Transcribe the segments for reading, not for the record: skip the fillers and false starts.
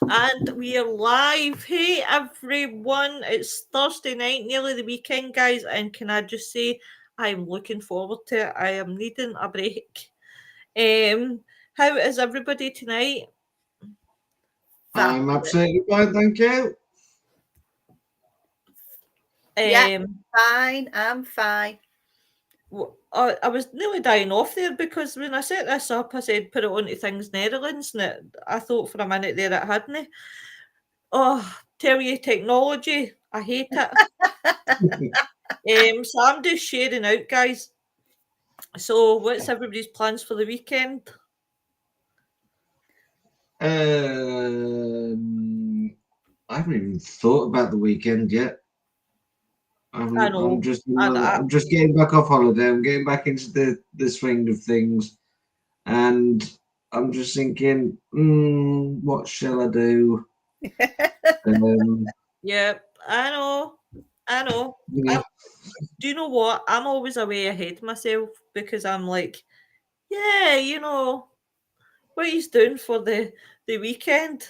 And we are live. Hey everyone, it's Thursday night, nearly the weekend, guys. And can I just say, I'm looking forward to it. I am needing a break. Um, how is everybody tonight? I'm absolutely fine, thank you. Yeah, Um, fine. I'm fine. I was nearly dying off there because when I set this up, I said put it onto things Netherlands, and I thought for a minute there it hadn't. Oh, tell you technology, I hate it. So I'm just sharing out, guys. So, what's everybody's plans for the weekend? I haven't even thought about the weekend yet. I I'm know, just and I'm just getting back off holiday. I'm getting back into the swing of things, and I'm just thinking, what shall I do? yeah, I know. Yeah. Do you know what? I'm always a way ahead myself because I'm like, yeah, what he's doing for the weekend,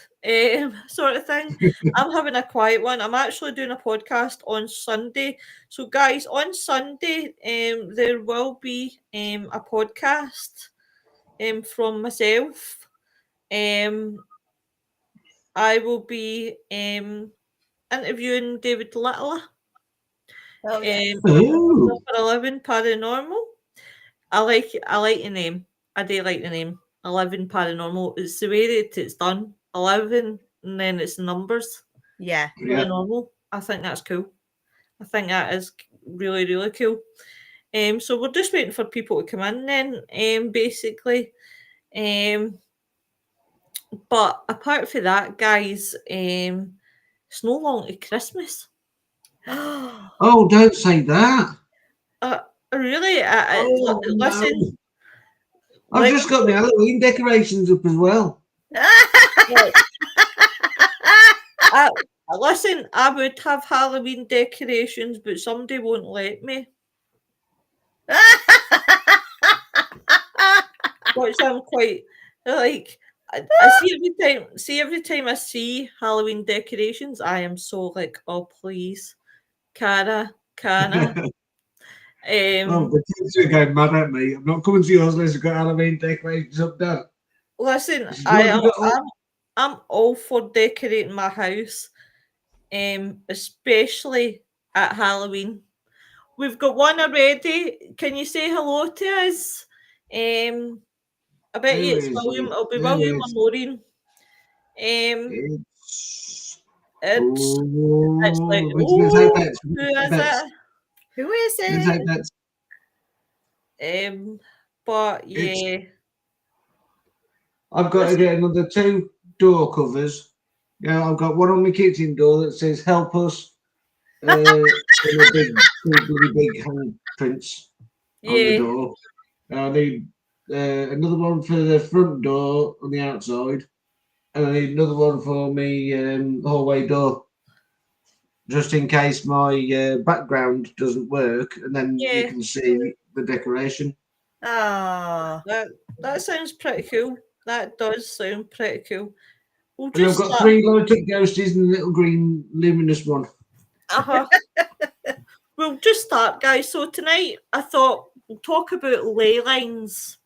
sort of thing. I'm having a quiet one. I'm actually doing a podcast on Sunday. So, guys, on Sunday, there will be a podcast from myself. Um, I will be interviewing David Littler Oh yeah. Oh, for 11 Paranormal. I like the name. I do like the name. 11 Paranormal. It's the way that it's done. 11 and then it's numbers. Yeah. yeah. Paranormal. I think that's cool. I think that is really, really cool. So we're just waiting for people to come in then, basically. Um, but apart from that, guys, it's no long to Christmas. Oh, don't say that. Uh, really, Oh no. listen, I've let just got my Halloween decorations up as well. me, I, listen, I would have Halloween decorations, but somebody won't let me. Which I'm quite like. I see every time. See every time I see Halloween decorations, I am so like, oh please, Cara, Cana. Oh, Um, the kids are going mad at me. I'm not coming to yours unless you've got Halloween decorations up, Dad. listen, This is what have you got up? I'm all for decorating my house, especially at Halloween. We've got one already. Can you say hello to us? Um, I bet Who you it's is William. it? It'll be Who William or is Maureen. Um, it's it's it's like, oh, we're gonna say oh, bets. who is Bets. it? Who is We're gonna say it? bets. But It's yeah, I've got to listen, get another two door covers. Yeah, I've got one on my kitchen door that says "Help us" in a big, bloody big handprints on the yeah, door. I need another one for the front door on the outside, and I need another one for me hallway door, just in case my background doesn't work, and then you yeah. can see the decoration. Oh. That that sounds pretty cool. That does sound pretty cool. We'll And I've just got start. three light up ghosties and a little green luminous one. Uh-huh. We'll just start, guys. So tonight, I thought we'll talk about ley lines.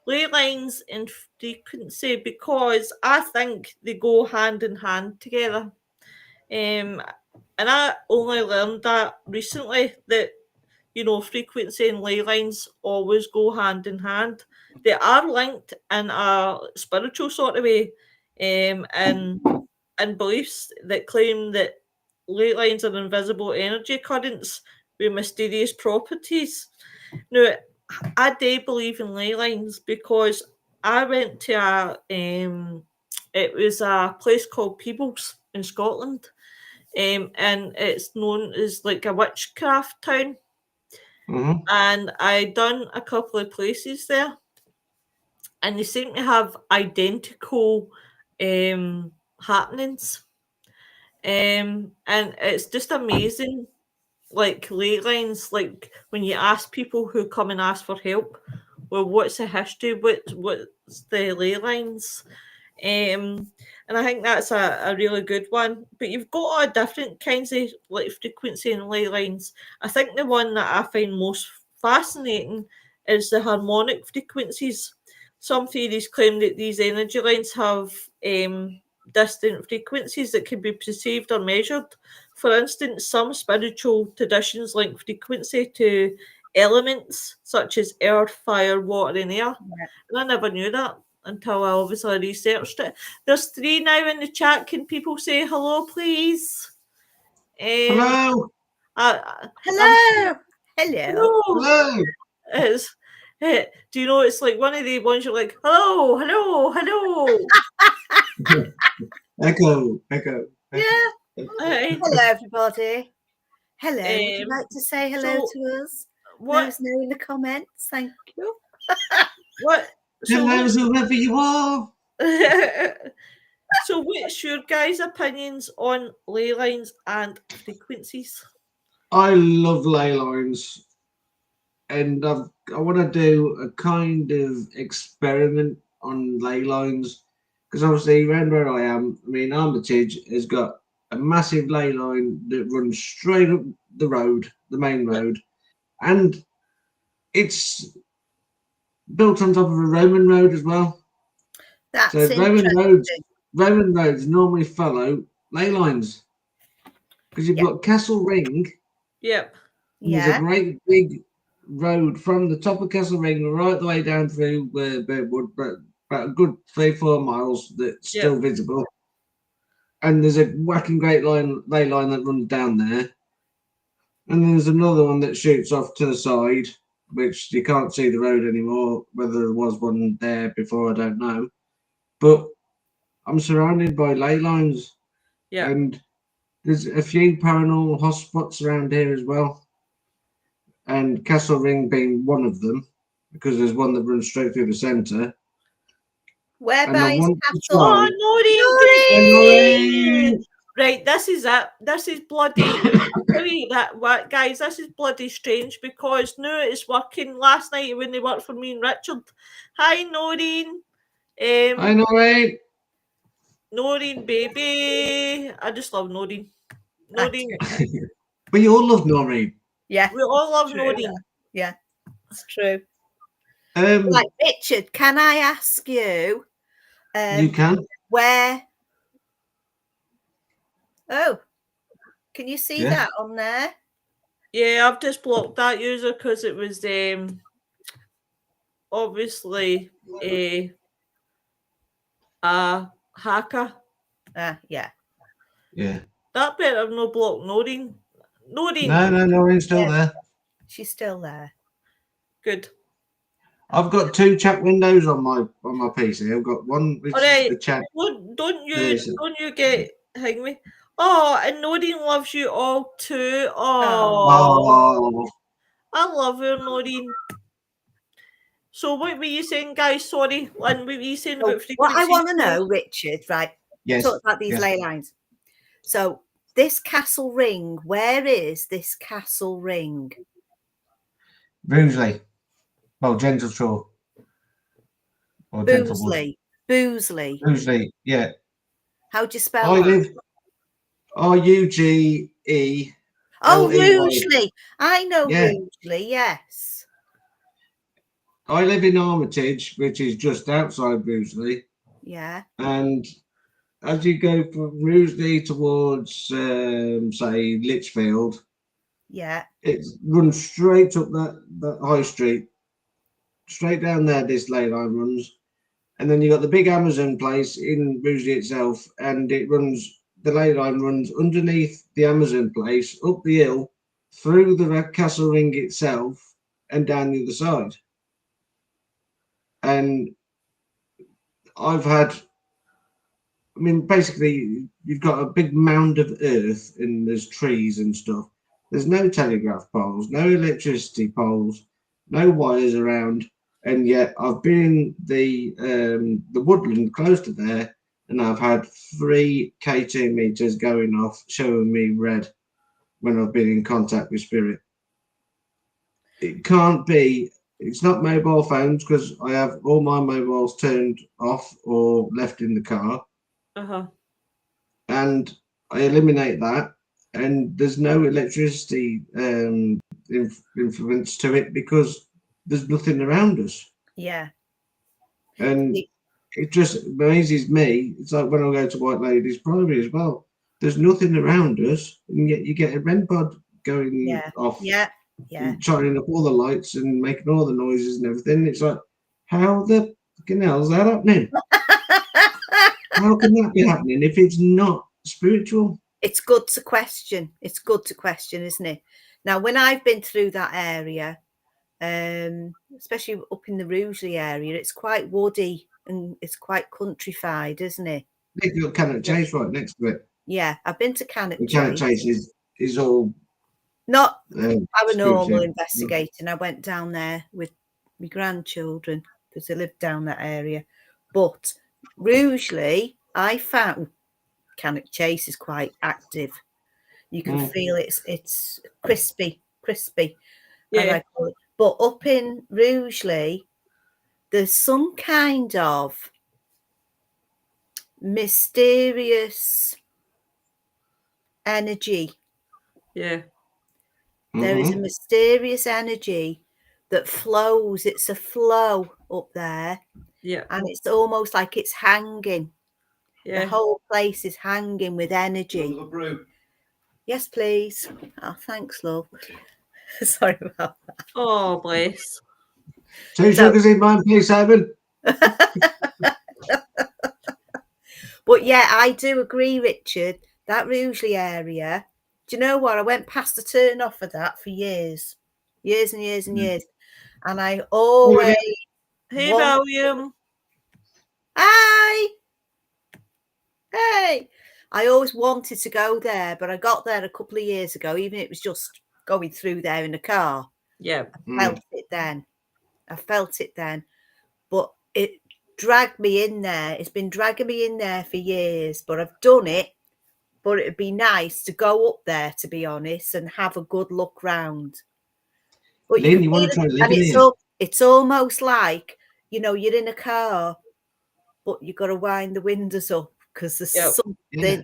Ley lines and frequency because I think they go hand in hand together. Um, and I only learned that recently that frequency and ley lines always go hand in hand. They are linked in a spiritual sort of way, and beliefs that claim that ley lines are invisible energy currents with mysterious properties. Now, I do believe in ley lines because I went to it was a place called Peebles in Scotland, and it's known as like a witchcraft town. Mm-hmm. And I done a couple of places there, and they seem to have identical happenings. And it's just amazing, like ley lines, like when you ask people who come and ask for help, well, what's the history? What's the ley lines? And I think that's a really good one. But you've got all different kinds of like frequency and ley lines. I think the one that I find most fascinating is the harmonic frequencies. Some theories claim that these energy lines have distant frequencies that can be perceived or measured. For instance, some spiritual traditions link frequency to elements such as earth, fire, water, and air. Yeah. And I never knew that until I obviously researched it. There's 3 now in the chat. Can people say hello, please? Hello, I'm Hello. Hello. hello. hello. It's, do you know it's like one of the ones you're like, hello, hello, hello. Echo, echo. Yeah. Aye. Hello, everybody. Hello. Would you Um, like to say hello so to us? what? Let us know in the comments. Thank you. What? So Hello, what? whoever you are. So what's your guys' opinions on ley lines and frequencies? I love ley lines, and I want to do a kind of experiment on ley lines because obviously around where I am, I mean Armitage has got a massive ley line that runs straight up the road, the main road, and it's built on top of a Roman road as well. So That's interesting. Roman roads normally follow ley lines because you've Yeah. got Castle Ring. Yep. And there's a Yeah. great big road from the top of Castle Ring right the way down through Bearwood, but about a good 3-4 miles that's Yep. still visible. And there's a whacking great ley line that runs down there. And there's another one that shoots off to the side, which you can't see the road anymore. Whether there was one there before, I don't know. But I'm surrounded by ley lines, Yep. and there's a few paranormal hotspots around here as well. And Castle Ring being one of them, because there's one that runs straight through the centre. And I Whereby is want to Castle? try. Oh, Noreen! Noreen! Right, this is it. This is bloody. I'll tell you that, what, guys, this is bloody strange because now it's working last night when they worked for me and Richard. Hi, Noreen. I know, right? Noreen, baby. I just love Noreen. Noreen. But you all love Noreen. Yeah. We all love True. Noreen. Yeah. It's true. Um, Right, Richard, can I ask you you can. where? Oh, can you see Yeah. that on there? Yeah, I've just blocked that user because it was obviously a hacker. Yeah. Yeah. That better have no blocked Noreen. Noreen. No, Noreen's still Yeah. there. She's still there. Good. I've got 2 chat windows on my PC. I've got one which All is right. the chat. Don't There's you get hang me? Oh, and Noreen loves you all too. Oh, Oh, I love her, Noreen. So what were you saying, guys? Sorry, Lynn, what were you saying So about what I frequencies? want to know, Richard, right? yes. Talk about these Yes. ley lines. So this Castle Ring, where is this Castle Ring? Rusley. Well, Gentle Shore. Or Gentlewood. Boosley. Rusley, yeah. How do you spell I that? live Rugeley. Oh, Rugeley. I know Yeah. Rugeley, yes. I live in Armitage, which is just outside Rusley. Yeah. And as you go from Rusley towards, say, Lichfield, Yeah. it runs straight up that high street. Straight down there, this ley line runs. And then you got the big Amazon place in Rusley itself, and the ley line runs underneath the Amazon place, up the hill, through the Castle Ring itself, and down the other side. And I've had, I mean, basically, you've got a big mound of earth and there's trees and stuff. There's no telegraph poles, no electricity poles, no wires around. And yet I've been in the woodland close to there, and I've had 3 K2 meters going off showing me red when I've been in contact with spirit. It can't be It's not mobile phones because I have all my mobiles turned off or left in the car, Uh-huh. and I eliminate that. And there's no electricity influence to it because there's nothing around us. Yeah. And it just amazes me. It's like when I go to White Ladies Priory as well. There's nothing around us, and yet you get a REM pod going Yeah. off, Yeah. Yeah. and shining up all the lights and making all the noises and everything. It's like, how the fucking hell is that happening? How can that be happening if it's not spiritual? It's good to question. It's good to question, isn't it? Now, when I've been through that area, especially up in the Rugeley area, it's quite woody and it's quite countrified, isn't it? They've got Cannock Chase right next to it. Yeah, I've been to Cannock And Cannock Chase. Chase is all Not paranormal spiritual. investigating. I went down there with my grandchildren because they lived down that area. But Rugeley, I found Cannock Chase is quite active. You can feel it's crispy, as Yeah. I call it. But up in Rugeley, there's some kind of mysterious energy. Yeah. There is a mysterious energy that flows. It's a flow up there. Yeah. And it's almost like it's hanging. Yeah. The whole place is hanging with energy. Yes, please. Oh, thanks, love. Sorry about that. Oh, bless. 2 sugars in mine, please, Simon. But yeah, I do agree, Richard. That Rugeley area. Do you know what? I went past the turn off of that for years and years and years. And I always Hey, William. Hi. Hey. I always wanted to go there, but I got there a couple of years ago, even if it was just going through there in a car. Yeah. I felt it then. But it dragged me in there. It's been dragging me in there for years, but I've done it. But it'd be nice to go up there, to be honest, and have a good look round. But Lynn, you want to try living here? It's almost like, you're in a car, but you've got to wind the windows up because there's something. Yeah.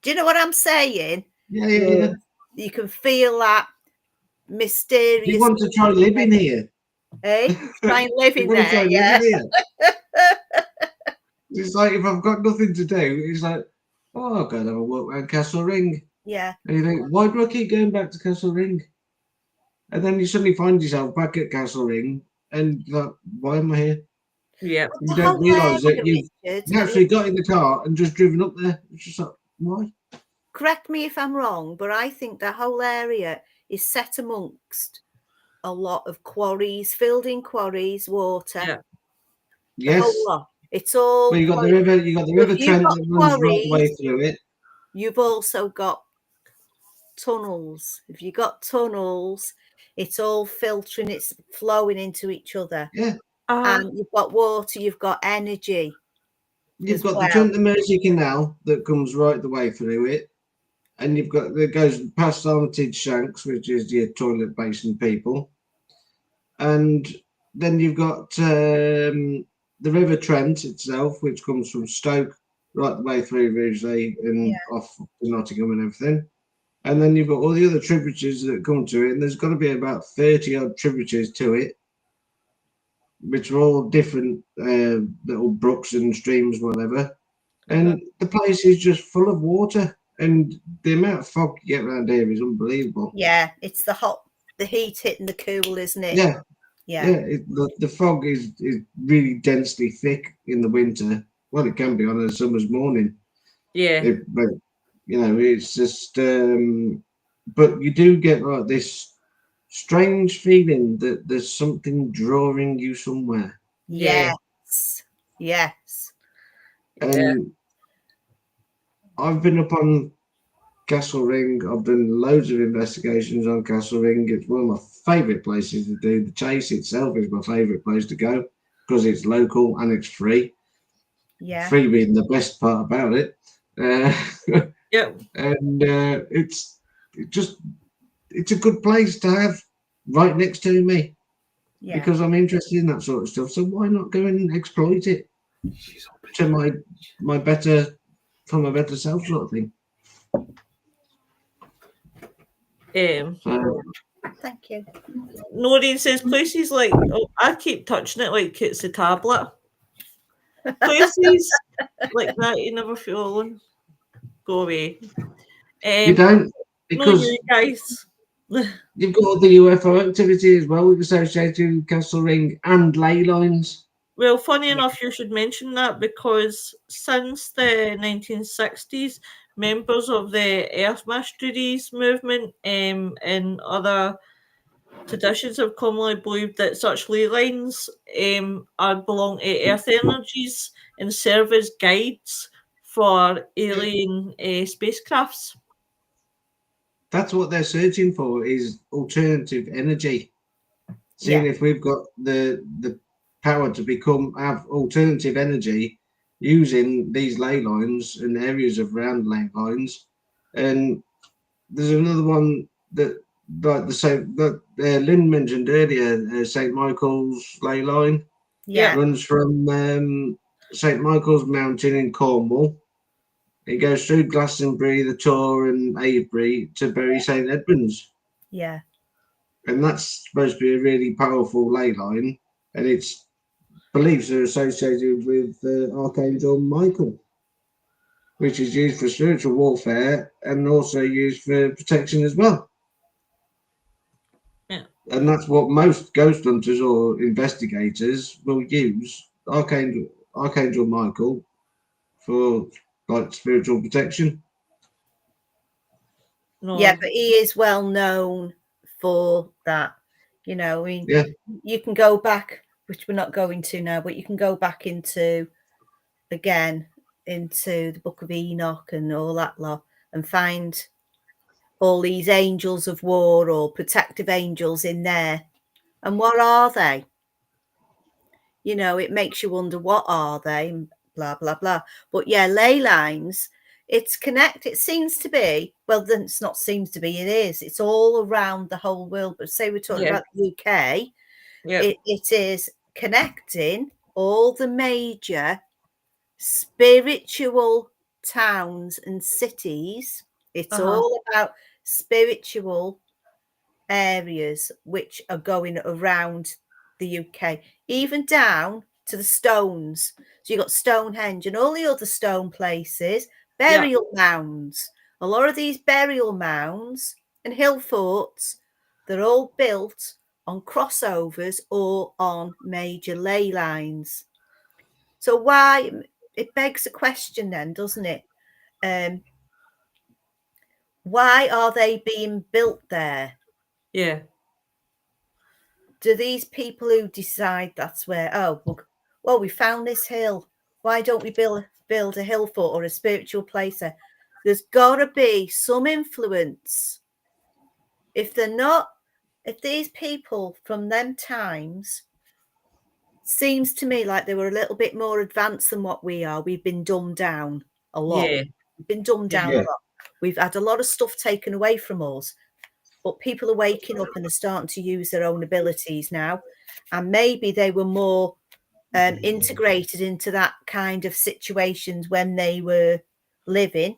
Do you know what I'm saying? Yeah. You can feel that mysterious. You want to try living here? Hey, try and live in there. Try Yeah. living here? It's like if I've got nothing to do, it's like, oh, I'll go and have a walk around Castle Ring. Yeah. And you think, why do I keep going back to Castle Ring? And then you suddenly find yourself back at Castle Ring, and you're like, why am I here? Yeah. You don't realise that you've actually got in the car and just driven up there. It's just like, why? Correct me if I'm wrong, but I think the whole area is set amongst a lot of quarries, filled in quarries, water. Yeah. The whole lot. It's all. Well, you got the river. You got the River Trent that runs right the way through it. You've also got tunnels. If you've got tunnels, it's all filtering. It's flowing into each other. Yeah. And you've got water. You've got energy. You've got the Trent and Mersey Canal that comes right the way through it, and you've got that goes past Armitage Shanks, which is your toilet basin people, and then you've got the River Trent itself, which comes from Stoke right the way through Rugeley and off to Nottingham and everything, and then you've got all the other tributaries that come to it, and there's got to be about 30 odd tributaries to it, which are all different little brooks and streams, whatever. And the place is just full of water. And the amount of fog you get around here is unbelievable. Yeah, it's the heat hitting the cool, isn't it? Yeah. Yeah. The fog is really densely thick in the winter. Well, it can be on a summer's morning. Yeah. But, it's just... but you do get like this strange feeling that there's something drawing you somewhere. Yes. And I've been up on Castle Ring. I've done loads of investigations on Castle Ring. It's one of my favourite places to do. The chase itself is my favourite place to go because it's local and it's free. Yeah. Free being the best part about it. Yep. And it's a good place to have right next to me. Yeah. because I'm interested in that sort of stuff. So why not go and exploit it to my better for my better self sort of thing? So, Thank you. Noreen says places like, oh, I keep touching it like it's a tablet. Places like that, you never feel alone. Go away. you don't, No, because you guys. you've got all the UFO activity as well associated with Castle Ring and Leylines. Well, funny enough, you should mention that because since the 1960s, members of the Earth Mysteries movement and other traditions have commonly believed that such ley lines belong to Earth energies and serve as guides for alien spacecrafts. That's what they're searching for, is alternative energy. Seeing if we've got the power to have alternative energy using these ley lines and areas of round ley lines. And there's another one that, like the same that Lynn mentioned earlier, St Michael's ley line Yeah. runs from St Michael's Mountain in Cornwall. It goes through Glastonbury, the Tor, and Avebury to Bury St Edmunds. Yeah. And that's supposed to be a really powerful ley line, and its beliefs are associated with Archangel Michael, which is used for spiritual warfare and also used for protection as well. Yeah. And that's what most ghost hunters or investigators will use Archangel Michael for, like, spiritual protection. No. Yeah, but he is well known for that. You know, I mean, Yeah. you can go back, which we're not going to now, but you can go back into the Book of Enoch and all that lot and find all these angels of war or protective angels in there. And what are they? You know, it makes you wonder, what are they? And blah, blah, blah. But yeah, ley lines, it's connected. It seems to be, well, then it's not seems to be, it is. It's all around the whole world. But say we're talking about the UK, it is connecting all the major spiritual towns and cities. It's all about spiritual areas which are going around the UK, even down to the stones. So you've got Stonehenge and all the other stone places, burial mounds. A lot of these burial mounds and hill forts, they're all built on crossovers or on major ley lines. So why, it begs a question then, doesn't it? Why are they being built there? Yeah. Do these people who decide that's where, well, we found this hill, why don't we build a hill fort or a spiritual place there? There's got to be some influence. If these people from them times, seems to me like they were a little bit more advanced than what we are. We've been dumbed down a lot. Yeah. We've been dumbed down a lot. We've had a lot of stuff taken away from us. But people are waking up and they're starting to use their own abilities now. And maybe they were more integrated into that kind of situations when they were living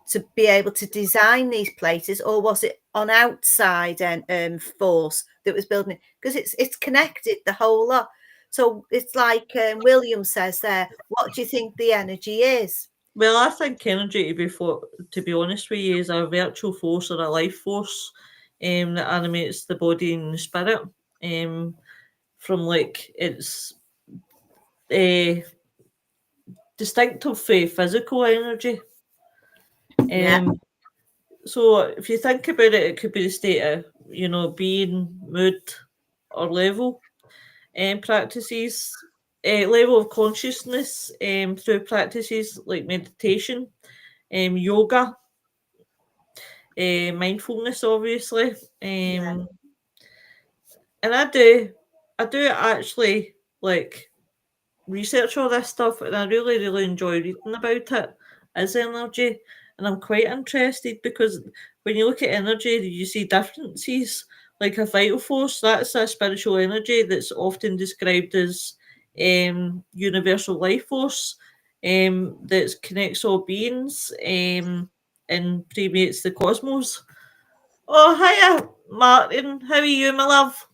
to be able to design these places, or was it on outside and force that was building it? Because it's connected, the whole lot. So it's like William says there, what do you think the energy is? Well, I think energy, to be honest with you, is a virtual force or a life force that animates the body and the spirit. From like its distinctive physical energy. So if you think about it, it could be the state of, being, mood, or level. Practices, level of consciousness through practices like meditation, yoga, mindfulness, obviously. And I do actually like research all this stuff, and I really, really enjoy reading about it as energy. And I'm quite interested because when you look at energy, you see differences like a vital force. That's a spiritual energy that's often described as universal life force that connects all beings and permeates the cosmos. Oh, hiya, Martin. How are you, my love?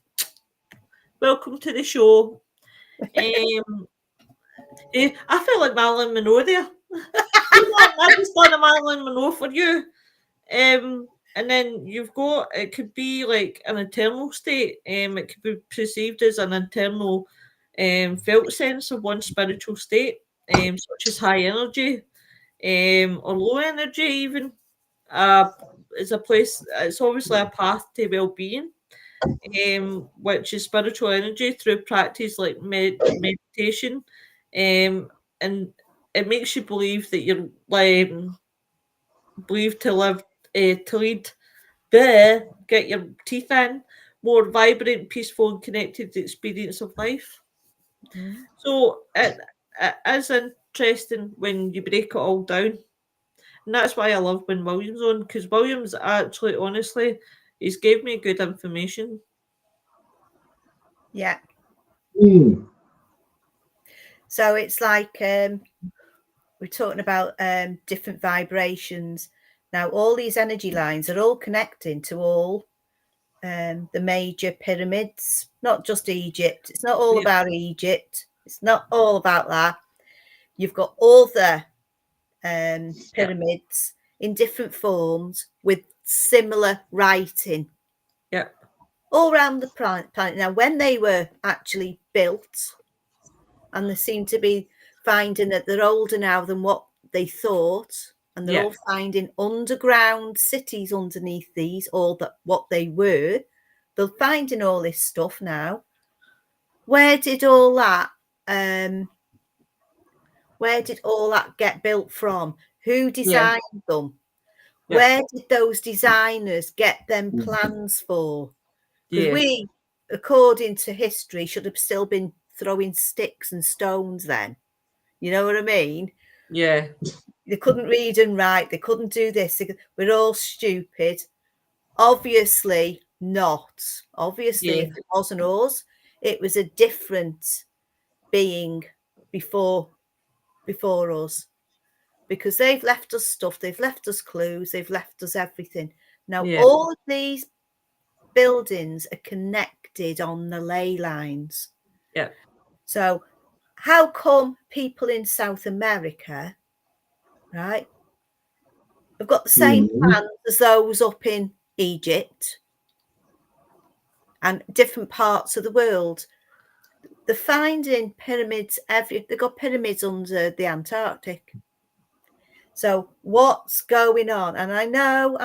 Welcome to the show. I felt like Marilyn Monroe there. You know, I just done a Marilyn Monroe for you. And then you've got, it could be like an internal state. It could be perceived as an internal felt sense of one spiritual state, such as high energy or low energy, even. Uh, it's a place, it's obviously a path to well being, which is spiritual energy through practice like meditation. And it makes you believe that you're like, believed to live, to lead there, get your teeth in, more vibrant, peaceful, and connected experience of life. So it is interesting when you break it all down. And that's why I love when Williams on, because Williams actually, honestly, he's gave me good information. Yeah. Mm. So it's like we're talking about different vibrations. Now, all these energy lines are all connecting to all the major pyramids, not just Egypt. It's not all Yep. about Egypt. It's not all about that. You've got other pyramids in different forms with similar writing Yep. all around the planet. Now, when they were actually built, and they seem to be finding that they're older now than what they thought, and they're Yep. all finding underground cities underneath these, or that what they were. They're finding all this stuff now. Where did all that get built from? Who designed them? Yeah. Where did those designers get them plans for? Because Yeah. we, according to history, should have still been throwing sticks and stones then. You know what I mean? Yeah. They couldn't read and write. They couldn't do this. We're all stupid. Obviously not. Obviously, Yeah. if it wasn't us, it was a different being before us, because they've left us stuff. They've left us clues. They've left us everything. Now, Yeah. all of these buildings are connected on the ley lines. Yeah. So how come people in South America, right, have got the same plans as those up in Egypt and different parts of the world? They're finding pyramids they've got pyramids under the Antarctic. So what's going on? And I know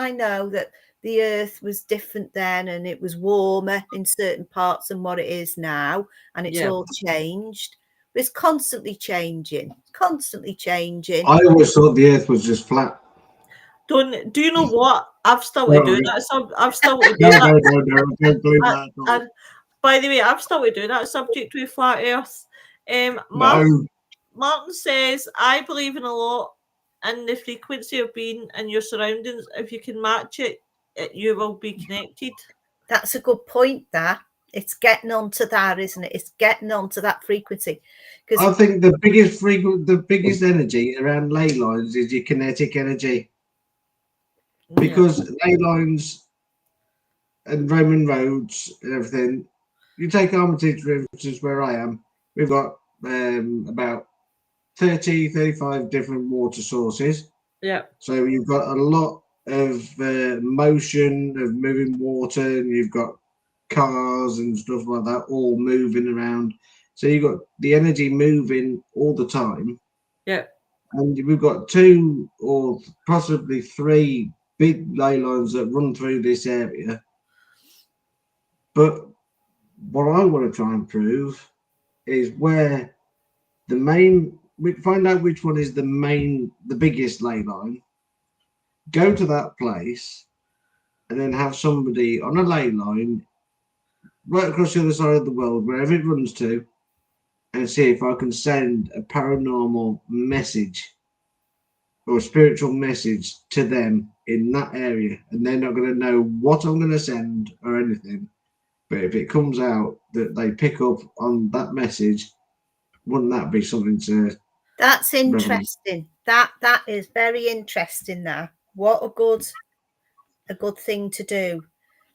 that the earth was different then, and it was warmer in certain parts than what it is now, and it's all changed. It's constantly changing. I always thought the Earth was just flat. Do you know what? I've still to do that. I've still to do No, that. I don't believe that at all. And by the way, I've still to do that subject to flat Earth. No. Martin says, I believe in a lot in the frequency of being in your surroundings. If you can match it, you will be connected. That's a good point, that. It's getting onto that, isn't it? It's getting onto that frequency. Because I think the biggest energy around ley lines is your kinetic energy. Because ley lines and Roman roads and everything, you take Armitage, for instance, where I am, we've got about 35 different water sources. Yeah. So you've got a lot of motion of moving water, and you've got cars and stuff like that all moving around. So you've got the energy moving all the time. Yeah. And we've got 2 or possibly 3 big ley lines that run through this area. But what I want to try and prove is where we find out which one is the biggest ley line, go to that place, and then have somebody on a ley line right across the other side of the world, wherever it runs to, and see if I can send a paranormal message or a spiritual message to them in that area, and they're not going to know what I'm going to send or anything. But if it comes out that they pick up on that message, wouldn't that be something to That's revel in? interesting. That is very interesting. That what a good thing to do.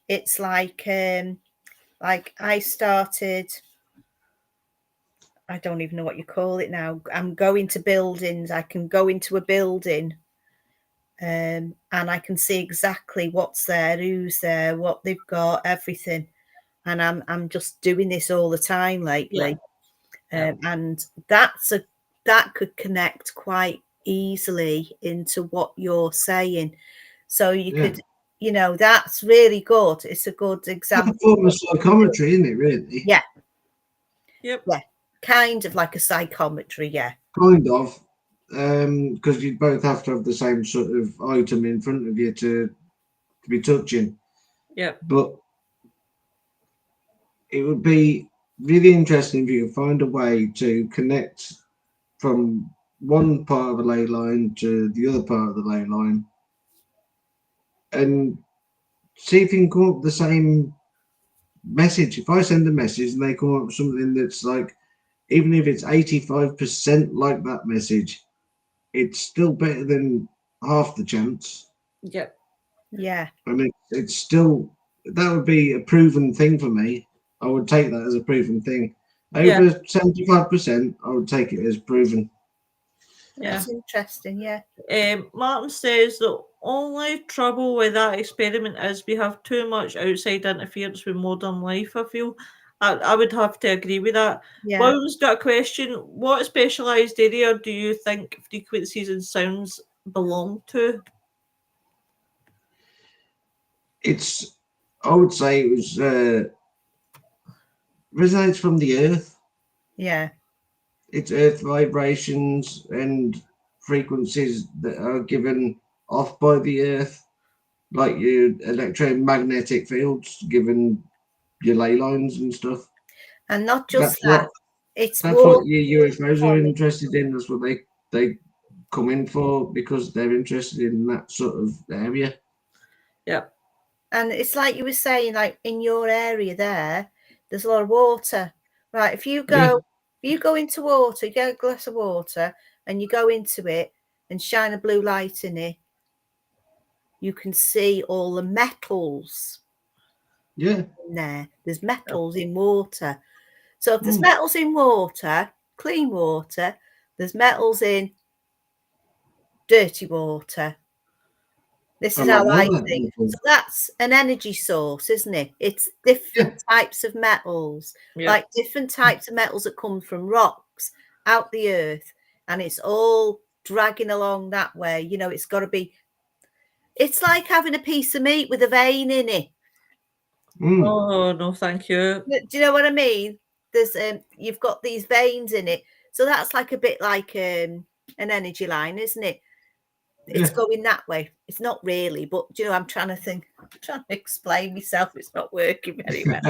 It's like I started. I don't even know what you call it now. I'm going to buildings. I can go into a building, and I can see exactly what's there, who's there, what they've got, everything. And I'm just doing this all the time lately. Yeah. And that could connect quite easily into what you're saying. So you Yeah. could, that's really good. It's a good It's a example. form of psychometry, isn't it, really? Yeah, Yep. yeah, kind of like a psychometry. Yeah, Kind of. Because you both have to have the same sort of item in front of you to be touching. Yep. But it would be really interesting if you could find a way to connect from one part of the ley line to the other part of the ley line and see if you can come up with the same message. If I send a message and they come up with something that's like, even if it's 85% like that message, it's still better than half the chance. Yep. yeah. I mean, it's still, that would be a proven thing for me. I would take that as a proven thing. Yeah. Over 75%, I would take it as proven. Yeah. That's interesting. Yeah, Martin says the only trouble with that experiment is we have too much outside interference with modern life. I feel I would have to agree with that. yeah. Will's got a question. What specialised area do you think frequencies and sounds belong to? It's, I would say it was resonates from the earth. Yeah, It's earth vibrations and frequencies that are given off by the earth, like your electromagnetic fields given your ley lines and stuff. and not just That's that. what It's that's water. what your UFOs are Sorry. interested in. That's what they come in for because they're interested in that sort of area. Yep. And it's like you were saying, like in your area there's a lot of water. Right. If you Yeah, go into water, you get a glass of water and you go into it and shine a blue light in it, you can see all the metals yeah. in there. There's metals in water. So if there's Mm. metals in water, clean water, there's metals in dirty water. This A is lot how more I of that. think. People. So that's an energy source, isn't it? It's Yeah. different types of metals, Yep. like different types of metals that come from rocks out the earth, and it's all dragging along that way. It's got to be. It's like having a piece of meat with a vein in it. Mm. Oh no, thank you. Do you know what I mean? There's you've got these veins in it, so that's like a bit like an energy line, isn't it? It's Yeah. going that way. It's not really, but I'm trying to think. I'm trying to explain myself. It's not working very well.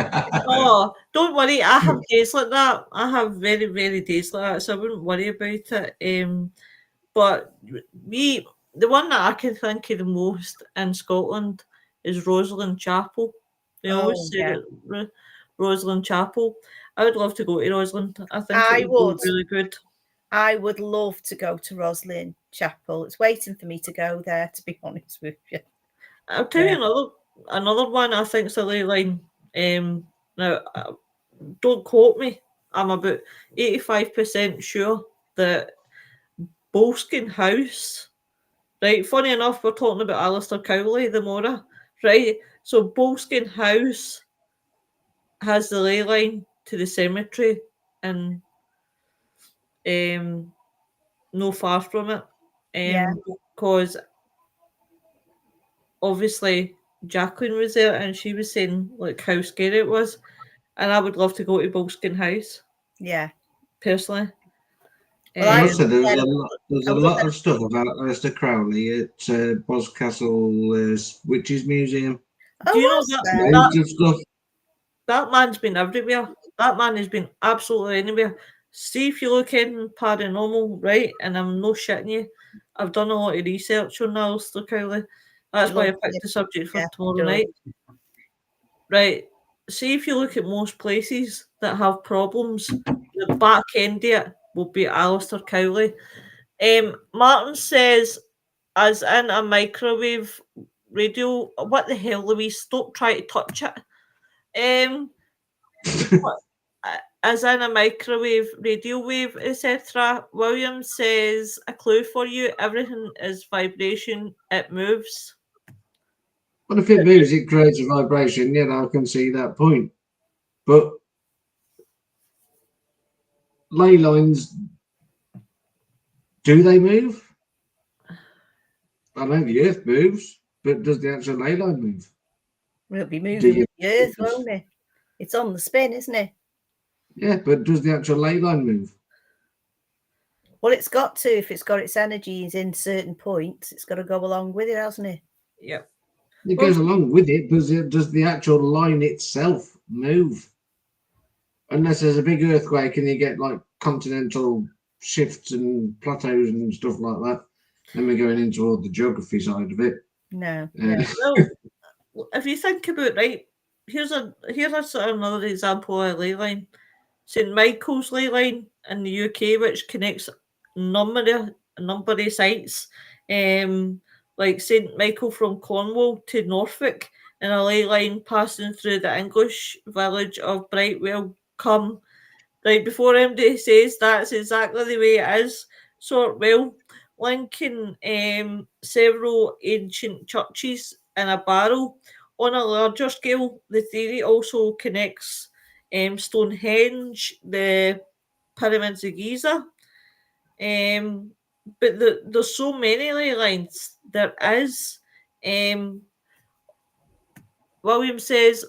Oh, don't worry. I have days like that. I have very, very days like that, so I wouldn't worry about it. But the one that I can think of the most in Scotland is Rosalind Chapel. They always Oh say yeah, that Rosalind Chapel. I would love to go to Rosalind. I think it I would would. be really good. I would love to go to Roslyn Chapel. It's waiting for me to go there. To be honest with you. I'll tell Yeah. you another one I think's a ley line. Now don't quote me. I'm about 85% sure that Boleskine House. Right, funny enough, we're talking about Alistair Cowley, the Mora. Right, so Boleskine House has the ley line to the cemetery and no far from it. Yeah. Because obviously Jacqueline was there and she was saying like how scary it was. And I would love to go to Boleskine House, Yeah. personally. Well, I I must say was there's there. there's I a was lot of stuff about Alistair Crowley at Boscastle Witches Museum. Do you know was there? that Loads of stuff. that man's been everywhere. That man has been absolutely anywhere. See if you look in paranormal, right? And I'm no shitting you. I've done a lot of research on Alistair Cowley. That's why I Loves picked it. the subject for Yeah, tomorrow does. night. Right. See if you look at most places that have problems, the back end of it will be Alistair Cowley. Martin says, as in a microwave radio, what the hell, Louise? Stop trying to touch it. What- as in a microwave, radio wave, etc. William says, a clue for you, everything is vibration, it moves. But if it moves, it creates a vibration. Yeah, I can see that point. But ley lines, do they move? I know the Earth moves, but does the actual ley line move? It'll be Do moving you? with the earth, won't it? It's on the spin, isn't it? Yeah, but does the actual ley line move? Well, it's got to. If it's got its energies in certain points, it's got to go along with it, hasn't it? Yep. It Well, goes along with it, but does the actual line itself move? Unless there's a big earthquake and you get like continental shifts and plateaus and stuff like that. Then we're going into all the geography side of it. No. well, if you think about right, here's another example of a ley line. St Michael's ley line in the UK, which connects a number of sites, like St Michael from Cornwall to Norfolk, and a ley line passing through the English village of Brightwell. Come right before MD says that's exactly the way it is. Sortwell, linking several ancient churches in a barrel. On a larger scale, the theory also connects Stonehenge, the pyramids of Giza. But there's so many ley lines. There is. William says,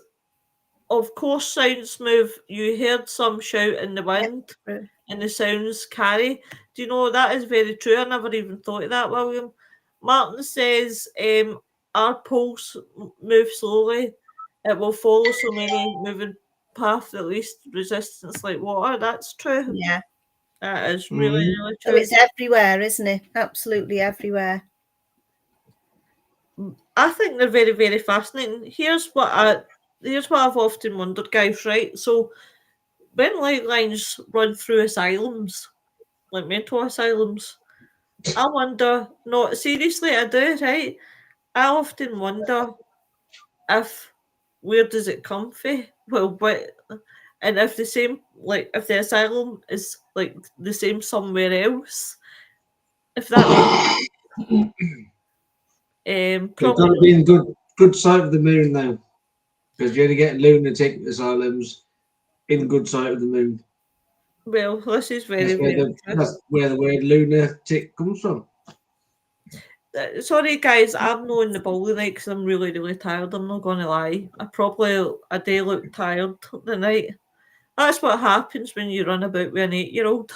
of course, sounds move. You heard some shout in the wind, Yep. and the sounds carry. Do you know that is very true? I never even thought of that, William. Martin says, our pulse move slowly. It will follow so many moving paths, at least resistance like water. That's true. Yeah. That is really, Mhm. really So true. it's everywhere, isn't it? Absolutely everywhere. I think they're very, very fascinating. Here's what I've often wondered, guys, right? So when light lines run through asylums, like mental asylums, I wonder, no, seriously, I do, right? I often wonder if where does it come from? Well, what, and if the same, like, if the asylum is like the same somewhere else, if that makes They've got probably to be in good sight of the moon now, because you only get lunatic asylums in good sight of the moon. well, this is very, That's where very the true. that's where the word lunatic comes from. Sorry, guys, I'm not in the ball tonight because I'm really, really tired. I'm not going to lie. I do look tired tonight. That's what happens when you run about with an 8-year-old.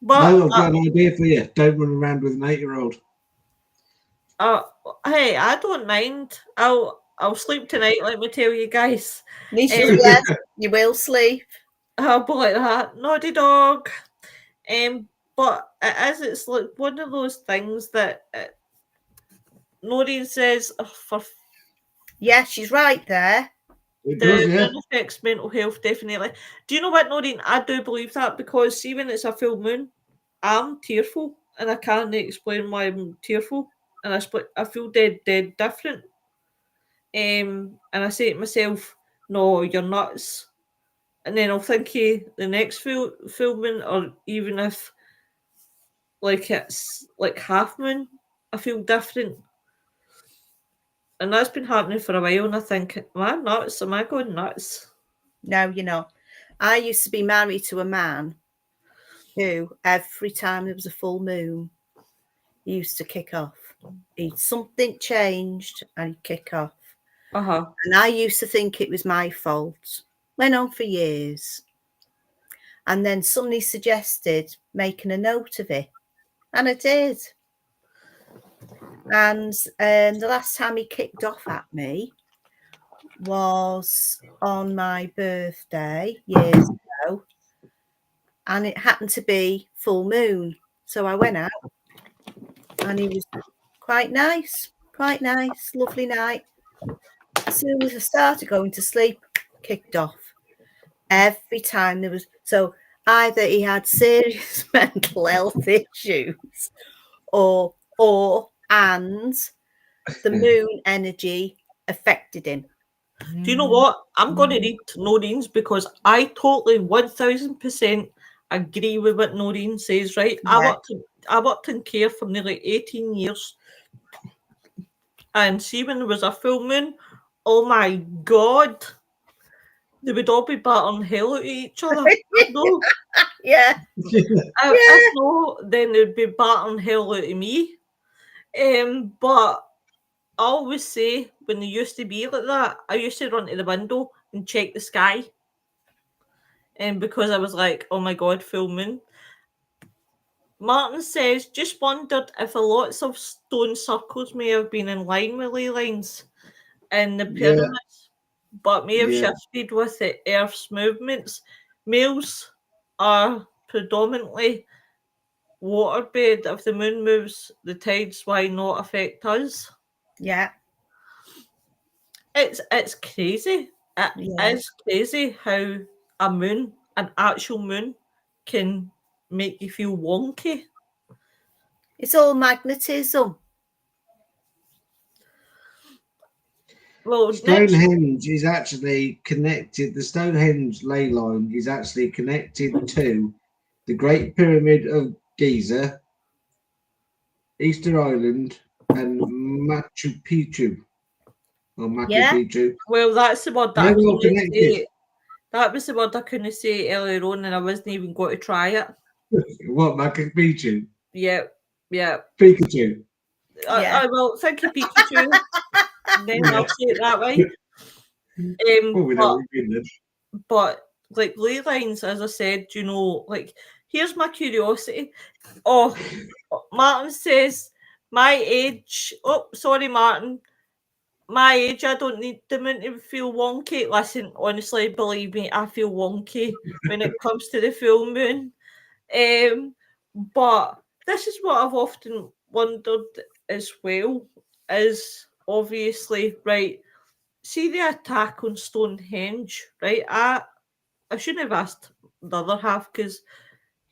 But No, I've got an idea for you. Don't run around with an 8-year-old. uh, hey, I don't mind. I'll sleep tonight. Let me tell you guys. Yes, you will sleep. I'll be like that. Naughty dog. But it's like one of those things that Noreen says for Yeah, she's right there. It the does, yeah. moon affects mental health, definitely. Do you know what, Noreen? I do believe that because see, when it's a full moon, I'm tearful and I can't explain why I'm tearful, and I feel dead different. And I say to myself, "No, you're nuts." And then I'll think of the next full moon, or even if like it's like half moon, I feel different. And that's been happening for a while, and I think, am I nuts? Am I going nuts? No, you know, I used to be married to a man who, every time there was a full moon, he used to kick off. Something changed and he'd kick off. Uh-huh. And I used to think it was my fault. Went on for years. And then somebody suggested making a note of it. And I did. And the last time he kicked off at me, was on my birthday years ago, and it happened to be full moon. So I went out, and he was quite nice, lovely night. As soon as I started going to sleep, kicked off. Every time there was, so either he had serious mental health issues, and the moon energy affected him. Do you know what? I'm going to read Noreen's because I totally 1000% agree with what Noreen says, right? Yeah. I worked in care for nearly 18 years. And see, when there was a full moon, oh my God, they would all be battering hell at each other. No, Yeah. if no, then they'd be battering hell out of me. But I always say when they used to be like that, I used to run to the window and check the sky. And because I was like, oh my God, full moon. Martin says, just wondered if a lots of stone circles may have been in line with ley lines in the Yeah, pyramids, but may have yeah, shifted with the Earth's movements. Males are predominantly waterbed. If the moon moves, the tides why not affect us? Yeah. It's crazy. It Yeah. is crazy how a moon, an actual moon, can make you feel wonky. It's all magnetism. Well, next, Stonehenge is actually connected. The Stonehenge ley line is actually connected to the Great Pyramid of Giza, Easter Island, and Machu Picchu. Or Machu Yeah. Picchu. well, that's the word that I They're all couldn't connected. say. That was the word I couldn't say earlier on, and I wasn't even going to try it. What, Machu Picchu? Yeah, yeah. Pikachu. Yeah. I will think of Pikachu, then I'll Yeah. say it that way. Oh, we know But what you mean but like ley lines, as I said, you know, like here's my curiosity. Oh, Martin says my age. Oh, sorry, Martin. My age, I don't need the moon to feel wonky. Listen, honestly, believe me, I feel wonky when it comes to the full moon. But this is what I've often wondered as well. Is obviously right. See the attack on Stonehenge, right? I shouldn't have asked the other half because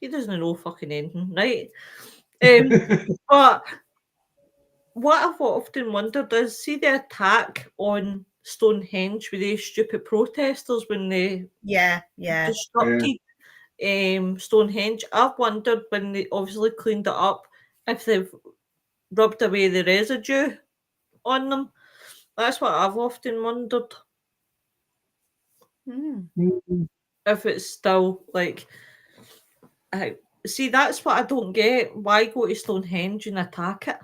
he doesn't know fucking anything, right? But what I've often wondered is see the attack on Stonehenge with these stupid protesters when they Yeah. Yeah. destructed Stonehenge. I've wondered when they obviously cleaned it up if they've rubbed away the residue on them. That's what I've often wondered. Mm. If it's still like see, that's what I don't get. Why go to Stonehenge and attack it?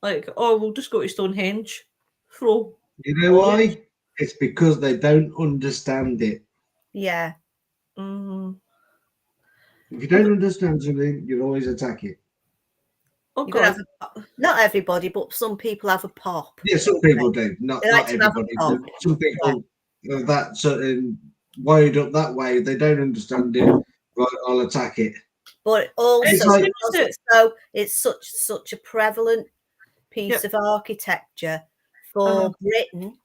Like, oh, we'll just go to Stonehenge. Throw You know bombs. why? It's because they don't understand it. Yeah. Mm. If you don't understand something, you'll always attack it. Oh You've got to God. have not everybody, but some people have a pop. Yeah, some people do. Not They like not to have a everybody, pop. but some people are that certain wired up that way. They don't understand it. Right, I'll attack it. But It's also As like soon as because it's such a prevalent piece yep, of architecture uh, for Britain.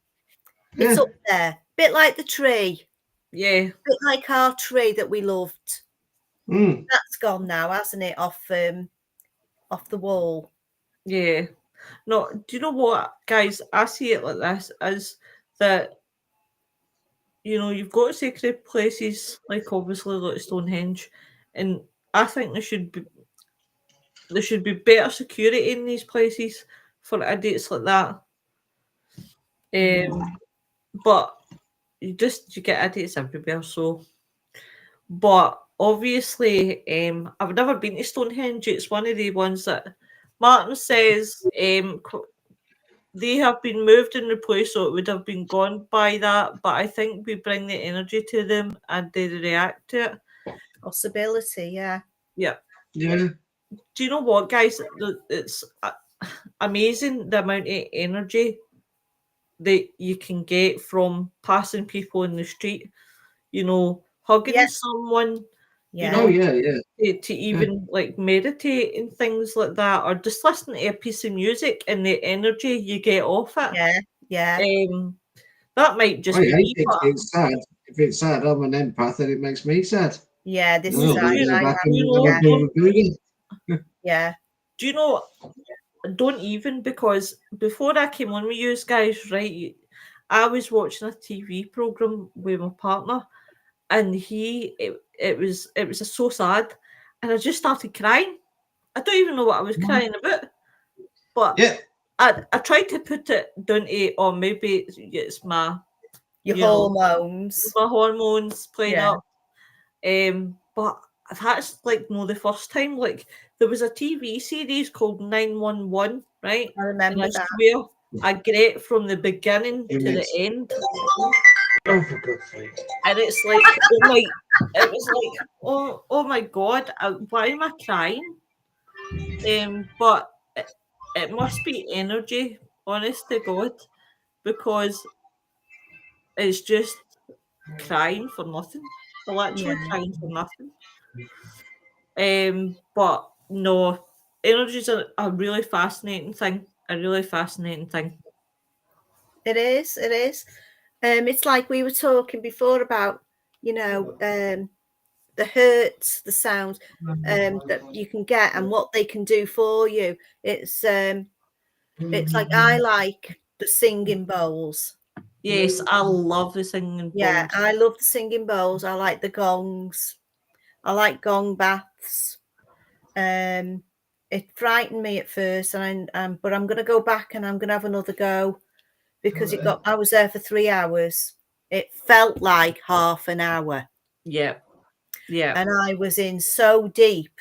It's yeah, up there. Bit like the tree. yeah, Bit like our tree that we loved. mm, That's gone now, hasn't it? Off the wall. yeah. No, do you know what, guys? I see it like this: is that you know you've got sacred places like obviously like Stonehenge, and I think there should be better security in these places for idiots like that. But you get idiots everywhere. So, but obviously, I've never been to Stonehenge. It's one of the ones that Martin says they have been moved and replaced, so it would have been gone by that. But I think we bring the energy to them and they react to it. Possibility, yeah. Yeah. yeah. Do you know what, guys? It's amazing the amount of energy that you can get from passing people in the street, hugging Yeah. someone, Yeah. Oh yeah, yeah. to even like meditate and things like that, or just listening to a piece of music and the energy you get off it. Yeah. Yeah. That might I just be hate me, it if but it's sad. If it's sad, I'm an empath, and it makes me sad. Yeah. This And is I'll go you, I back have. and you have a know, Yeah. bit of a boogie. Yeah. do you know, don't even, because before I came on with you guys, right, I was watching a TV program with my partner, and it was so sad, and I just started crying. I don't even know what I was crying about, but Yeah. I tried to put it down to, or maybe it's my, Your you know, hormones. my hormones playing Yeah. up. But that's like no the first time. Like there was a TV series called 911, right? I And I remember that. swear I get from the beginning It to the makes. end. Oh, for God's sake! And it's like, oh my, it was like, oh my God, why am I crying? But it must be energy, honest to God, because it's just crying for nothing. Yeah. Literally crying for nothing. But no, energy's a really fascinating thing. A really fascinating thing. It is. It is. It's like we were talking before about, the hurts, the sound that you can get and what they can do for you. It's like I like the singing bowls. Yes, I love the singing Yeah, bowls. I love the singing bowls. I like the gongs. I like gong baths. It frightened me at first, but I'm going to go back and I'm going to have another go because I was there for 3 hours. It felt like half an hour. Yeah, yeah, And I was in so deep,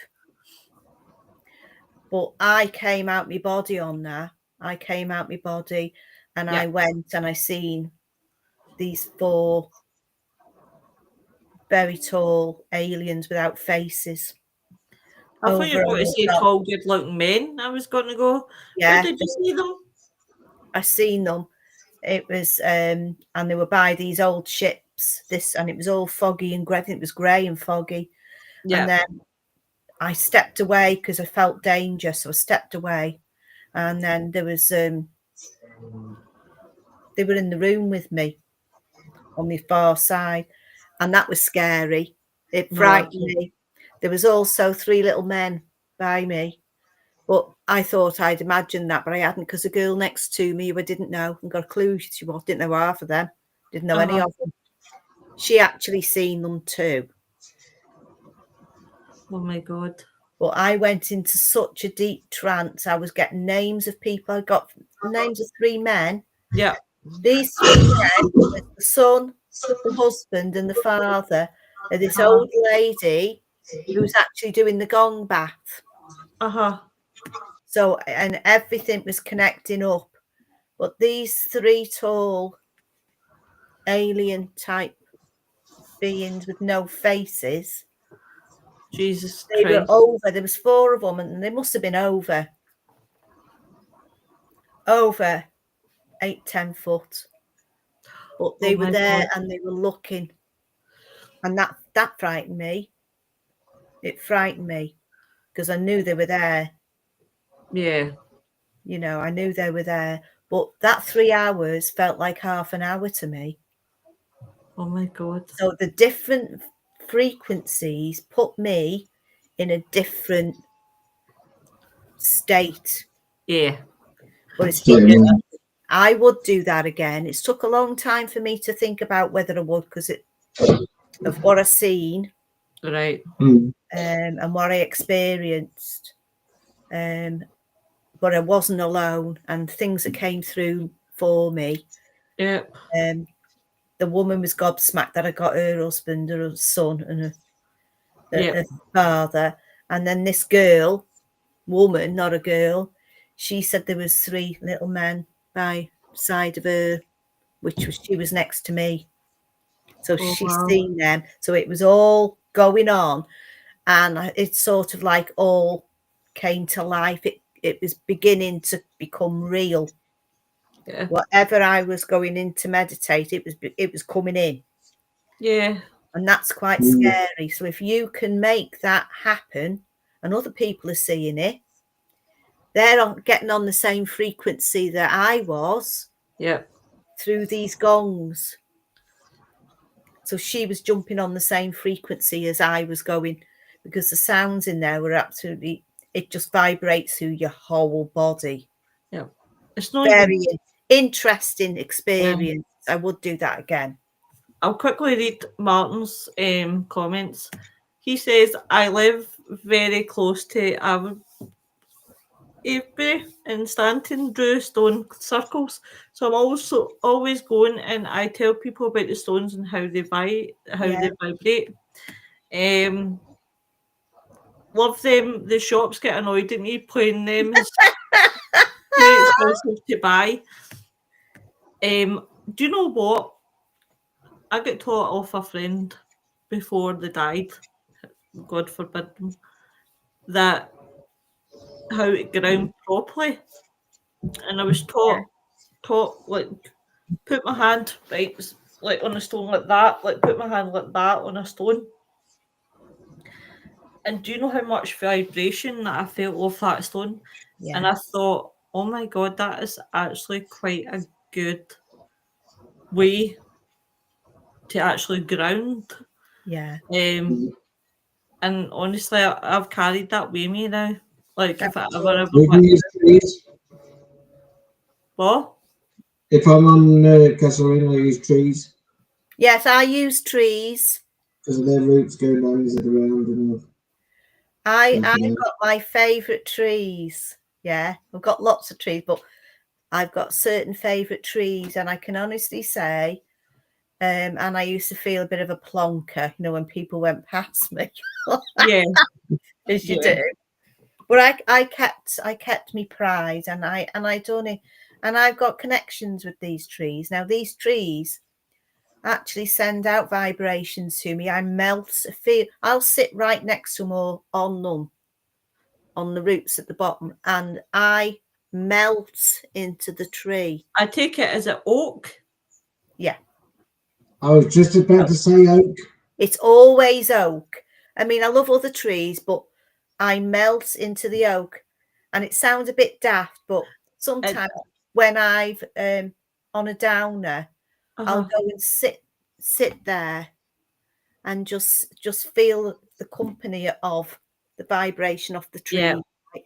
but I came out my body on that. I came out my body and yeah. I went and I seen these 4 very tall aliens without faces I thought you over were going on to the say top. tall, good-looking men. I was going to go. Where Yeah, did you see them? I seen them. It was and they were by these old ships. And it was all foggy and grey. I think it was grey and foggy. Yeah. And then I stepped away because I felt danger, so I stepped away. And then there was they were in the room with me on the far side, and that was scary. It No, I frightened can't. me. There was also 3 little men by me, but I thought I'd imagined that, but I hadn't, because the girl next to me who I didn't know and got a clue she was, didn't know half of them, didn't know any Uh-huh. of them. She actually seen them too. Oh my God. But I went into such a deep trance. I was getting names of people. I got names of 3 men. Yeah. These 3 men, the son, the husband, and the father, are this Uh-huh. old lady who's actually doing the gong bath. Uh-huh. So, and everything was connecting up. But these 3 tall alien type beings with no faces, Jesus they were Christ. over. There was 4 of them, and they must have been over 8-10 foot. But they Oh were my there God. and they were looking, and that frightened me. It frightened me because I knew they were there. Yeah. I knew they were there. But that 3 hours felt like half an hour to me. Oh my God. So the different frequencies put me in a different state. Yeah. But it's because I would do that again. It's took a long time for me to think about whether I would, because of what I've seen Right. and what I experienced. But I wasn't alone, and things that came through for me. Yeah. The woman was gobsmacked that I got her husband, her son, and Yeah. her father. And then this woman, not a girl, she said there was 3 little men by side of her, she was next to me. So Oh she's wow. seen them. So it was all going on, and it's sort of like all came to life. It was beginning to become real. Yeah. Whatever I was going in to meditate, it was coming in. Yeah. And that's quite scary. So if you can make that happen and other people are seeing it, they're getting on the same frequency that I was Yeah. through these gongs. So she was jumping on the same frequency as I was going, because the sounds in there were absolutely, it just vibrates through your whole body. Yeah. It's not Very even. interesting Yeah. experience. I would do that again. I'll quickly read Martin's comments. He says, I live very close to Avebury in Stanton, drew stone circles. So I'm also always going and I tell people about the stones and how Yeah. they vibrate. Love them. The shops get annoyed at me playing them. It's too expensive to buy. Do you know what? I got taught off a friend before they died. God forbid them. That how it ground properly, and I was taught like put my hand right like on a stone like that, like put my hand like that on a stone. And do you know how much vibration that I felt off that stone? And Yeah. I thought, oh my god, that is actually quite a good way to actually ground. Yeah. Um, and honestly, I've carried that with me now. Like if I That's ever We can went, use trees. what? If I'm on Carousel, I use trees Yes, I use trees. because their roots go down the ground and I've everything else. got my favourite trees. Yeah, I've got lots of trees, but I've got certain favourite trees, and I can honestly say, and I used to feel a bit of a plonker, when people went past me, Yeah, as you yeah. do. But I kept me pride, and I done it, and I've got connections with these trees. Now these trees actually send out vibrations to me. I melt, I'll sit right next to them or on them, on the roots at the bottom, and I melt into the tree. I take it as an oak. Yeah, I was just about to say oak. it's always oak. I mean, I love other trees, but I melt into the oak, and it sounds a bit daft, but It, sometimes when I've on a downer, I'll uh-huh. go and sit there and just feel the company of the vibration of the Yeah, tree.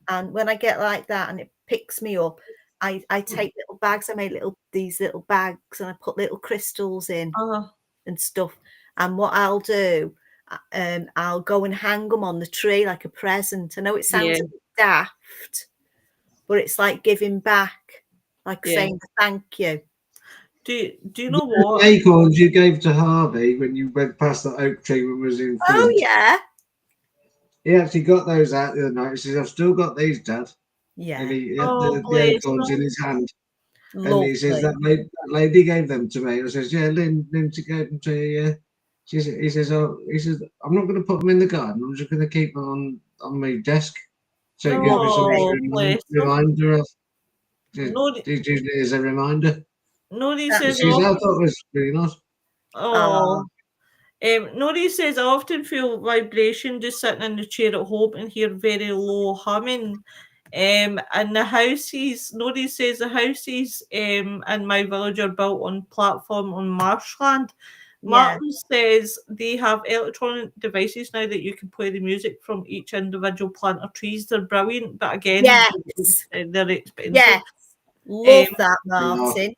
And when I get like that and it picks me up, I take little bags. I make these little bags, and I put little crystals in uh-huh. and stuff. And what I'll do, I'll go and hang them on the tree like a present. I know it Yeah, sounds a bit daft, but it's like giving back, like yeah. saying thank you. Do you know what? Acorns you gave to Harvey when you went past that oak tree when we was in Oh Flint. yeah, He actually got those out the other night. He says, I've still got these, Dad. And yeah, he had Oh, the bless acorns in them. his hand. And he says, lovely. that lady gave them to me. I says, yeah, Lindsay gave them to you. Yeah. He says, I'm not going to put them in the garden. I'm just going to keep them on my desk. So it gives me something Lovely. No, to bless them. reminder of. Just Nobody, use it as a reminder. nobody That's says She says, off. I thought it was really nice. oh Oh, Nori says I often feel vibration just sitting in the chair at home and hear very low humming. And the houses, Nori says the houses in my village are built on platform on marshland. yeah. Martin says they have electronic devices now that you can play the music from each individual plant or trees. They're brilliant, but again, Yes. they're expensive. Yes. Love Um, that, Yeah. Martin.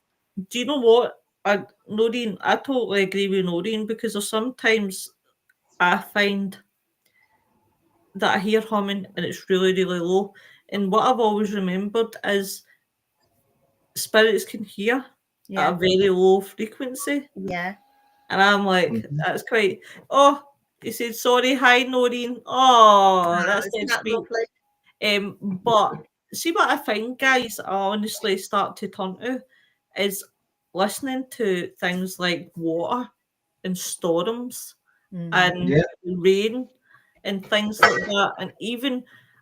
do you know what? Noreen, I totally agree with Noreen because there's sometimes I find that I hear humming and it's really, really low. And what I've always remembered is spirits can hear at Yeah. a very low frequency. Yeah. And I'm like, Mhm. that's quite, oh, he said, sorry, hi, Noreen. Oh, Oh, that's isn't dead that sweet. lovely? But see what I find, guys, I honestly start to turn to is listening to things like water and storms Mm. and Yeah. rain and things like that. And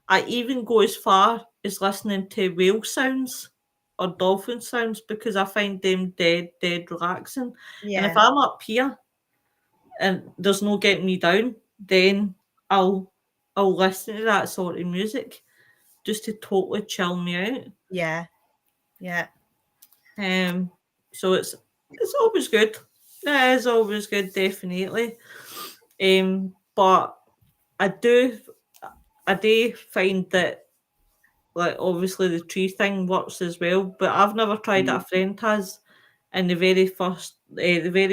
I even go as far as listening to whale sounds or dolphin sounds because I find them dead relaxing. And if Yeah. I'm up here and there's no getting me down, then I'll listen to that sort of music just to totally chill me out. Yeah. Yeah. So it's always good. It is always good, definitely. But I do find that, like, obviously the tree thing works as well, but I've never tried it. A friend has, and the very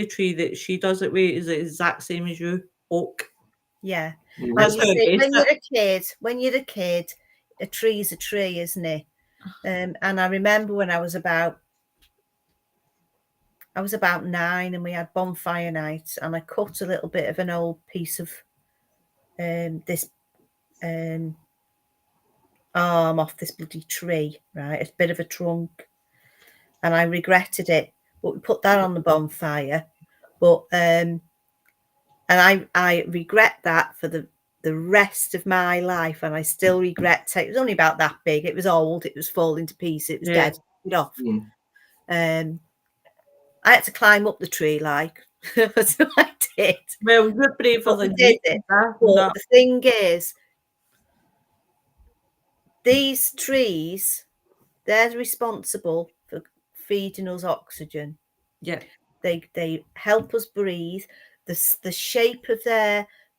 tree that she does it with is the exact same as you, oak. Yeah. That's And you how I see, base it. when you're a kid, a tree's a tree, isn't it? And I remember when I was about 9 and we had bonfire night, and I cut a little bit of an old piece of this arm off this bloody tree, right? A bit of a trunk. And I regretted it. But we put that on the bonfire. But and I regret that for the rest of my life, and I still regret it. It was only about that big. It was old, it was falling to pieces, it was Yeah. dead. It off. I had to climb up the tree, like so I did. Well, you're braver But we than did me. it. But But the thing is, these trees, they're responsible for feeding us oxygen. yeah, They help us breathe. The shape of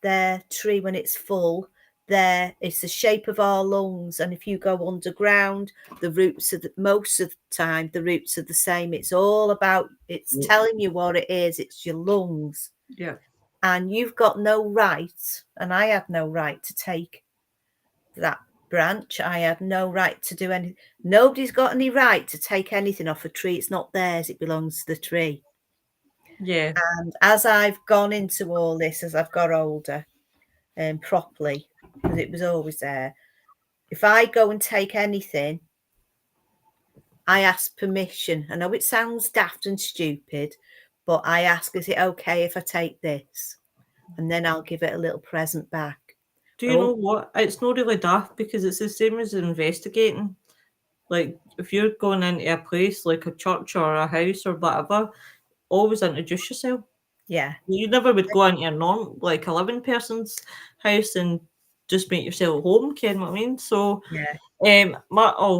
their tree when it's full, it's the shape of our lungs. And if you go underground, the roots are most of the time the roots are the same. It's all about, it's telling you what it is. It's your lungs. yeah, And you've got no right, and I had no right to take that branch. I had no right to do anything. Nobody's got any right to take anything off a tree. It's not theirs. It belongs to the tree. yeah, And as I've gone into all this, as I've got older and properly, because it was always there, if I go and take anything, I ask permission. I know it sounds daft and stupid, but I ask, is it okay if I take this? And then I'll give it a little present back. Do you know what? It's not really daft because it's the same as investigating. Like, if you're going into a place like a church or a house or whatever, always introduce yourself. Yeah. You never would go into like a living person's house and just make yourself at home, ken what I mean? So, Yeah.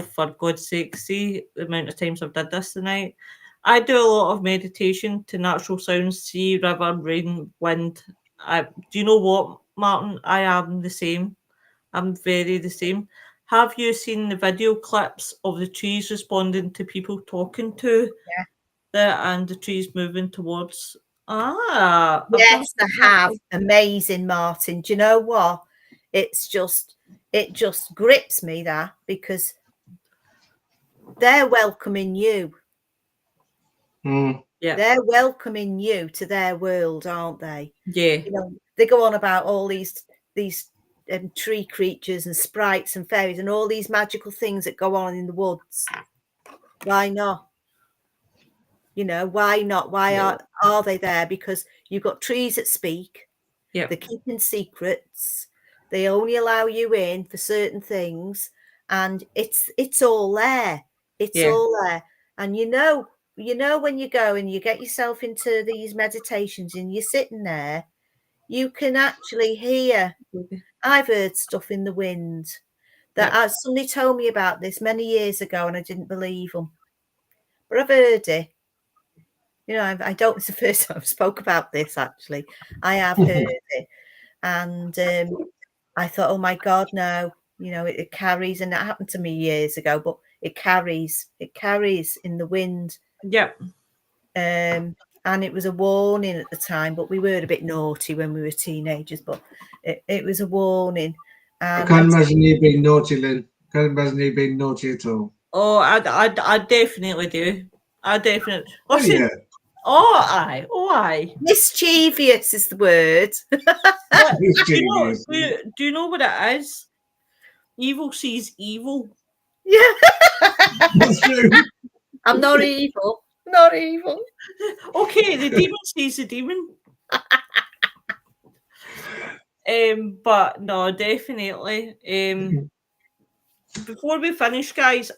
for God's sake, see the amount of times I've did this tonight. I do a lot of meditation to natural sounds, sea, river, rain, wind. Do you know what, Martin? I am the same. I'm very the same. Have you seen the video clips of the trees responding to people talking to Yeah. and the trees moving towards? I've never Yes, I seen that. have. Amazing, Martin. Do you know what? It just grips me, that, because they're welcoming you. Yeah, They're welcoming you to their world, aren't they? yeah, You know, they go on about all these tree creatures and sprites and fairies and all these magical things that go on in the woods. Why not? You know, why not? Why are they there? Because you've got trees that speak. yeah, They're keeping secrets. They only allow you in for certain things, and it's all there. It's yeah, all there. And you know when you go and you get yourself into these meditations and you're sitting there, you can actually hear. I've heard stuff in the wind that somebody told me about this many years ago, and I didn't believe them, but I've heard it. You know, I don't. It's the first time I've spoke about this. Actually, I have heard it, and I thought, oh my God, no. You know, it carries, and that happened to me years ago. But it carries in the wind. yeah. And it was a warning at the time, but we were a bit naughty when we were teenagers. But it was a warning. I And can't imagine you being naughty, Lynn. Can't imagine you being naughty at all. Oh, I definitely do. I definitely Oh, listen. yeah. Oh, aye. mischievous is the word. But Mischievous. do you know what it is? Evil sees evil. Yeah, That's true. I'm not evil. Not evil. Okay, the demon sees the demon. But no, definitely. before we finish, guys,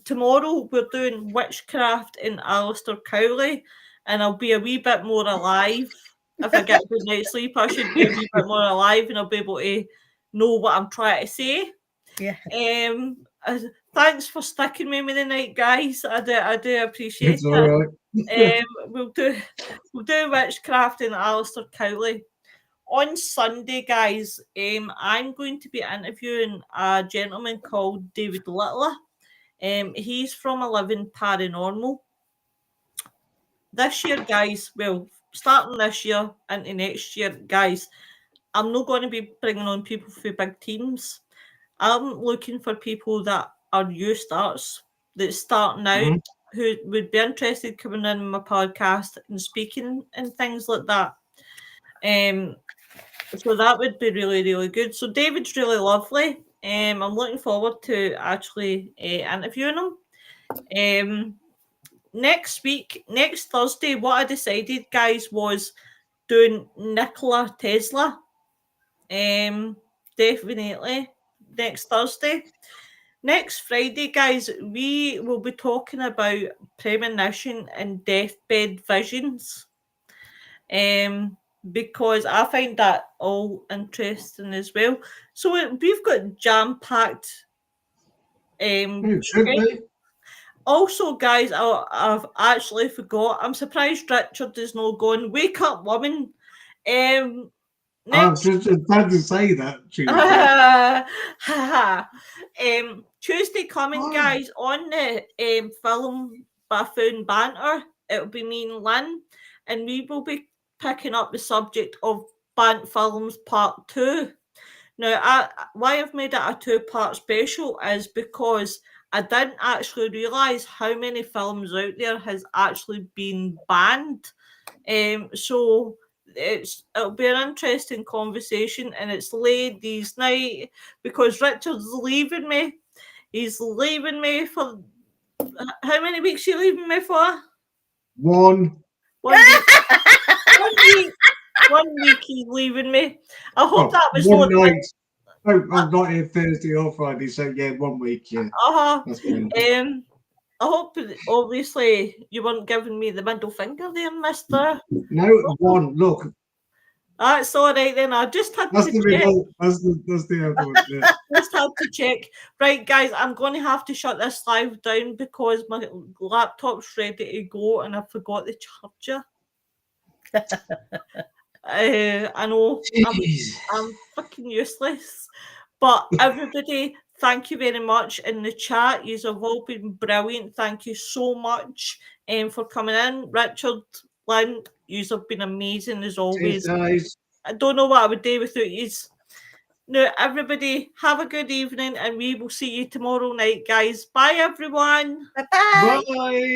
tomorrow we're doing witchcraft in Alistair Cowley, and I'll be a wee bit more alive. If I get a good night's sleep, I should be a wee bit more alive, and I'll be able to know what I'm trying to say. Yeah. Thanks for sticking with me tonight, guys. I do appreciate It's all right. it. We'll do witchcraft in Alistair Cowley. On Sunday, guys, I'm going to be interviewing a gentleman called David Littler. He's from 11 Paranormal. This year, guys, well, starting this year into next year, guys, I'm not going to be bringing on people for big teams. I'm looking for people that are new starts, that's starting out, who would be interested coming in my podcast and speaking and things like that. So that would be really, really good. So David's really lovely. I'm looking forward to actually interviewing him. Next week, next Thursday, what I decided, guys, was doing Nikola Tesla. Definitely next Thursday. Next Friday, guys, we will be talking about premonition and deathbed visions. Because I find that all interesting as well. So we've got jam-packed. It should be. Also, guys, I've actually forgot. I'm surprised Richard is not going. Wake up, woman. I'm Next just about to say that, Tuesday. Tuesday coming, Oh. guys, on the film Buffoon Banter. It'll be me and Lynn, and we will be picking up the subject of Bant Films Part 2. Now, why I've made it a 2-part special is because I didn't actually realise how many films out there has actually been banned. So it'll be an interesting conversation, and it's ladies' night because Richard's leaving me. He's leaving me for how many weeks? Are you leaving me for? 1. 1 week. 1 week. 1 week he's leaving me. I hope that was one not. night. Oh, I'm not here Thursday or Friday, so yeah, 1 week. Yeah. That's fine. I hope, obviously, you weren't giving me the middle finger there, mister. No, 1. Look. That's all right then. I just had That's to the check. result. That's the other one. Yeah. Just had to check. Right, guys, I'm going to have to shut this live down because my laptop's ready to go and I forgot the charger. I know I'm fucking useless. But everybody, thank you very much in the chat. You have all been brilliant. Thank you so much for coming in. Richard, Lynn, you have been amazing as always. Cheers, guys. I don't know what I would do without you. Now, everybody, have a good evening and we will see you tomorrow night, guys. Bye, everyone. Bye-bye. Bye.